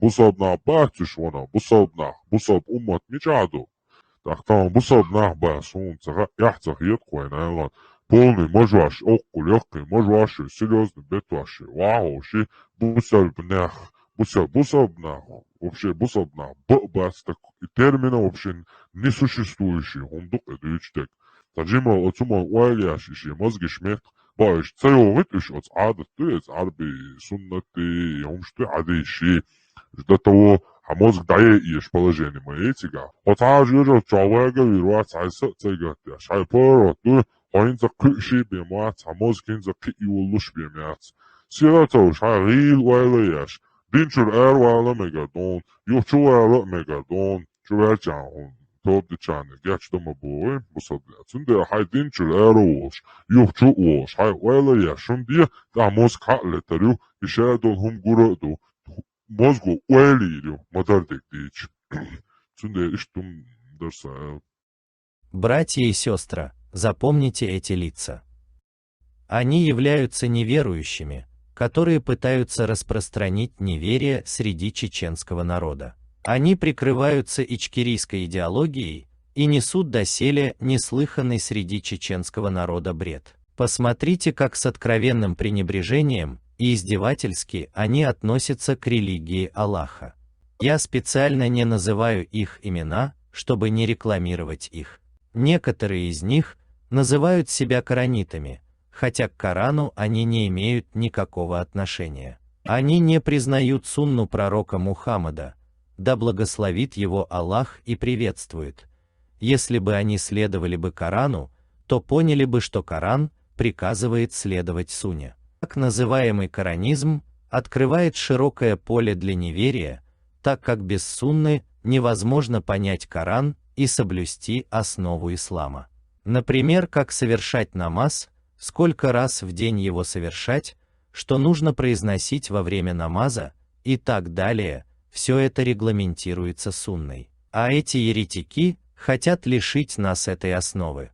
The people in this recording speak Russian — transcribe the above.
bu sabab bahtiş ona, bu sabab ummat micadu. Tahtan bu sabab bahsun цага яхтахиет койнайган. Полный можваш, оккул яхкы, можваши, серьезный бетваши. Вау, ши, бусабнах, бусабнах, вообще бусабнах, бас, так термина вообще несуществующий, он дук это ичтек. Таджима отсума уайляши, ши, мозги шмет, باش تسيوغت إيش عادة عربي سنة يومشتي عادي شيء ده تو هموز دعيه إيش بلاجيني ما يتيجا وتعاج يجو تشاوغا ويروات عيسى تيجا شاي بورو تو وين زكي شيء بيمات هموز كين زكي يولوش بيمات سيراتو شاي غيل ولا ياش دينشر إير ولا ميجادون يوشو ولا ميجادون شو يرجعون توب دي chane geç de boy bu sablatın de haydin çür eroş yok çu oş hay öyle yaşın diye da moz kalleteri işe dol hum guru mozgu öyle diyor madar dektiç çünkü iştum dersa. Братья и сестры, запомните эти лица. Они являются неверующими, которые пытаются распространить неверие среди чеченского народа. Они прикрываются ичкерийской идеологией и несут доселе неслыханный среди чеченского народа бред. Посмотрите, как с откровенным пренебрежением и издевательски они относятся к религии Аллаха. Я специально не называю их имена, чтобы не рекламировать их. Некоторые из них называют себя коранитами, хотя к Корану они не имеют никакого отношения. Они не признают сунну пророка Мухаммада, да благословит его Аллах и приветствует. Если бы они следовали бы Корану, то поняли бы, что Коран приказывает следовать сунне. Так называемый коранизм открывает широкое поле для неверия, так как без сунны невозможно понять Коран и соблюсти основу ислама. Например, как совершать намаз, сколько раз в день его совершать, что нужно произносить во время намаза и так далее. Все это регламентируется сунной. А эти еретики хотят лишить нас этой основы.